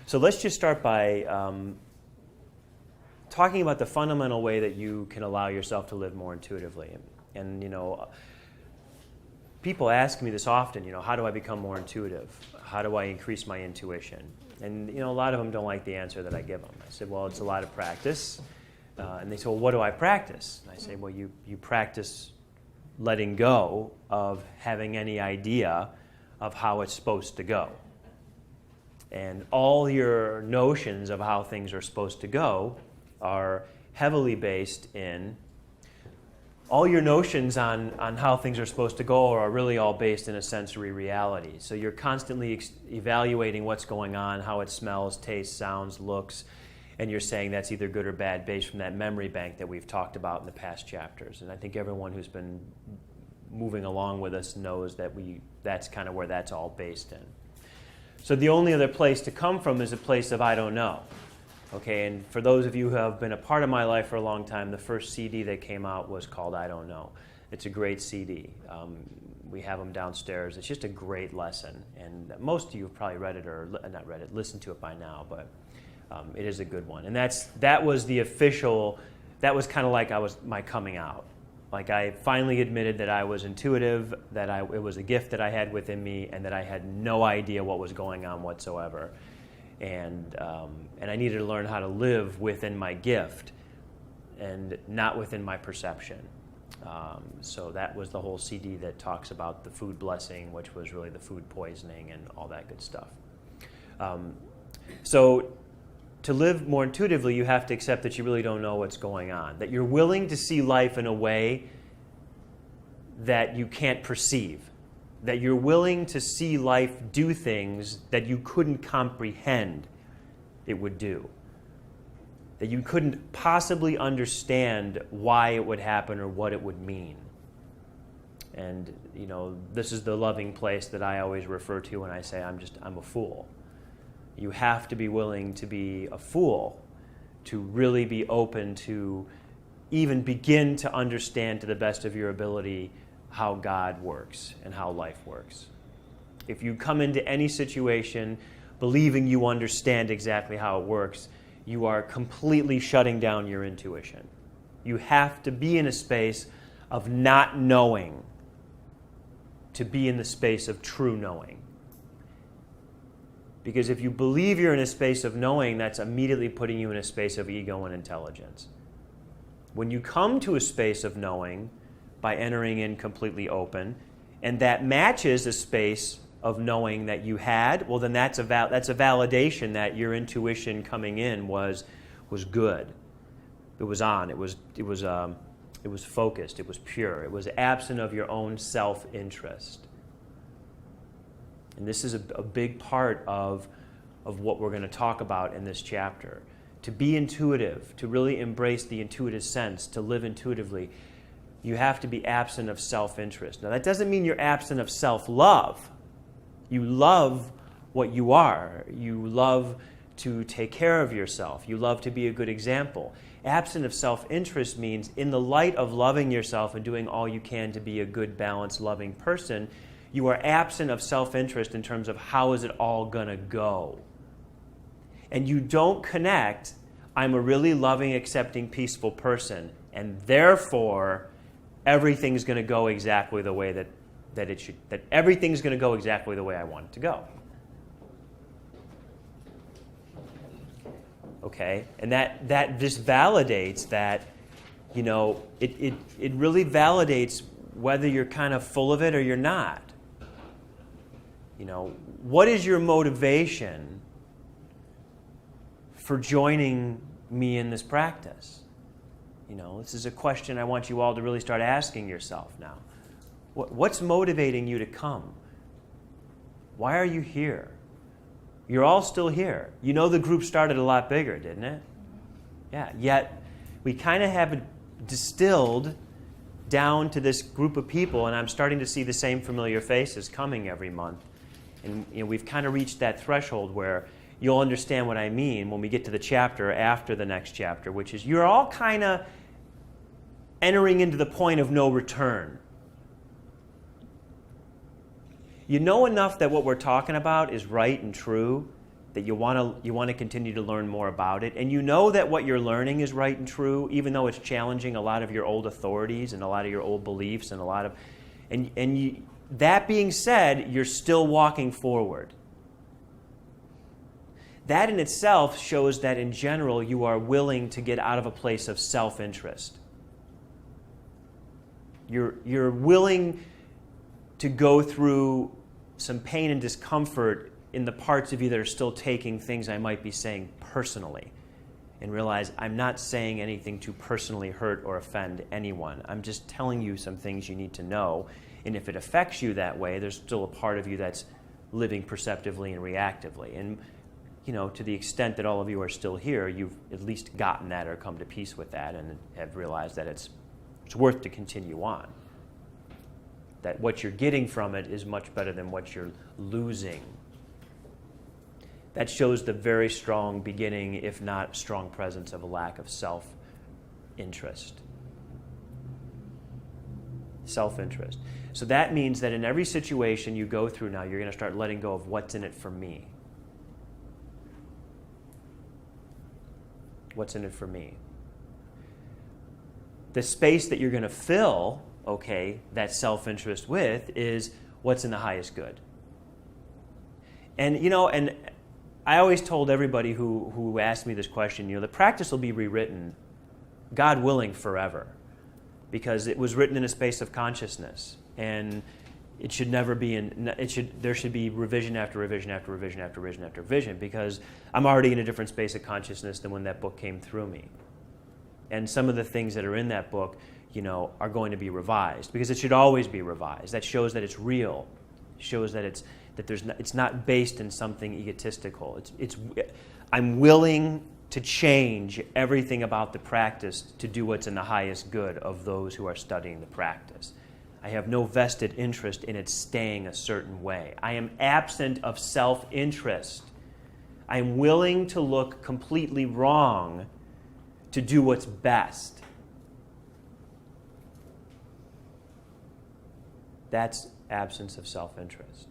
So let's just start by talking about the fundamental way that you can allow yourself to live more intuitively. And people ask me this often, how do I become more intuitive? How do I increase my intuition? And, a lot of them don't like the answer that I give them. I said, well, it's a lot of practice. And they say, well, what do I practice? And I say, well, you practice letting go of having any idea of how it's supposed to go. And all your notions of how things are supposed to go are heavily based in, all your notions on how things are supposed to go are really all based in a sensory reality. So you're constantly evaluating what's going on, how it smells, tastes, sounds, looks, and you're saying that's either good or bad based from that memory bank that we've talked about in the past chapters. And I think everyone who's been moving along with us knows that that's kind of where that's all based in. So the only other place to come from is a place of I don't know. Okay, and for those of you who have been a part of my life for a long time, the first CD that came out was called I Don't Know. It's a great CD. We have them downstairs. It's just a great lesson. And most of you have probably read it or not read it, listened to it by now, but it is a good one. And that was the official, that was kind of like my coming out. Like I finally admitted that I was intuitive, that it was a gift that I had within me, and that I had no idea what was going on whatsoever. And I needed to learn how to live within my gift and not within my perception. So that was the whole CD that talks about the food blessing, which was really the food poisoning and all that good stuff. So to live more intuitively, you have to accept that you really don't know what's going on, that you're willing to see life in a way that you can't perceive, that you're willing to see life do things that you couldn't comprehend it would do, that you couldn't possibly understand why it would happen or what it would mean. And, this is the loving place that I always refer to when I say I'm a fool. You have to be willing to be a fool to really be open to even begin to understand to the best of your ability how God works and how life works. If you come into any situation believing you understand exactly how it works, you are completely shutting down your intuition. You have to be in a space of not knowing to be in the space of true knowing. Because if you believe you're in a space of knowing, that's immediately putting you in a space of ego and intelligence. When you come to a space of knowing by entering in completely open, and that matches a space of knowing that you had, well, then that's a validation that your intuition coming in was good. It was on. It was focused. It was pure. It was absent of your own self-interest. And this is a big part of what we're going to talk about in this chapter. To be intuitive, to really embrace the intuitive sense, to live intuitively, you have to be absent of self-interest. Now, that doesn't mean you're absent of self-love. You love what you are. You love to take care of yourself. You love to be a good example. Absent of self-interest means in the light of loving yourself and doing all you can to be a good, balanced, loving person, you are absent of self-interest in terms of how is it all going to go. And you don't connect, I'm a really loving, accepting, peaceful person, and therefore everything's going to go exactly the way that it should, that everything's going to go exactly the way I want it to go. Okay? And that just validates that, it really validates whether you're kind of full of it or you're not. What is your motivation for joining me in this practice? This is a question I want you all to really start asking yourself now. What's motivating you to come? Why are you here? You're all still here. The group started a lot bigger, didn't it? Yeah, yet we kind of have it distilled down to this group of people, and I'm starting to see the same familiar faces coming every month. And we've kind of reached that threshold where you'll understand what I mean when we get to the chapter after the next chapter, which is you're all kind of entering into the point of no return. You know enough that what we're talking about is right and true, that you want to continue to learn more about it, and you know that what you're learning is right and true, even though it's challenging a lot of your old authorities and a lot of your old beliefs and a lot of, that being said, you're still walking forward. That in itself shows that in general you are willing to get out of a place of self-interest. You're willing to go through some pain and discomfort in the parts of you that are still taking things I might be saying personally, and realize I'm not saying anything to personally hurt or offend anyone. I'm just telling you some things you need to know, and if it affects you that way, there's still a part of you that's living perceptively and reactively. And to the extent that all of you are still here, you've at least gotten that or come to peace with that and have realized that it's worth to continue on. That what you're getting from it is much better than what you're losing. That shows the very strong beginning, if not strong presence, of a lack of self-interest. Self-interest. So that means that in every situation you go through now, you're going to start letting go of what's in it for me. What's in it for me? The space that you're going to fill, that self-interest with is what's in the highest good. And, and I always told everybody who asked me this question, the practice will be rewritten, God willing, forever. Because it was written in a space of consciousness. And it should never be there should be revision after revision after revision after revision after revision, because I'm already in a different space of consciousness than when that book came through me. And some of the things that are in that book, are going to be revised, because it should always be revised. That shows that it's real. It shows that it's not based in something egotistical. I'm willing to change everything about the practice to do what's in the highest good of those who are studying the practice. I have no vested interest in it staying a certain way. I am absent of self-interest. I am willing to look completely wrong to do what's best. That's absence of self-interest.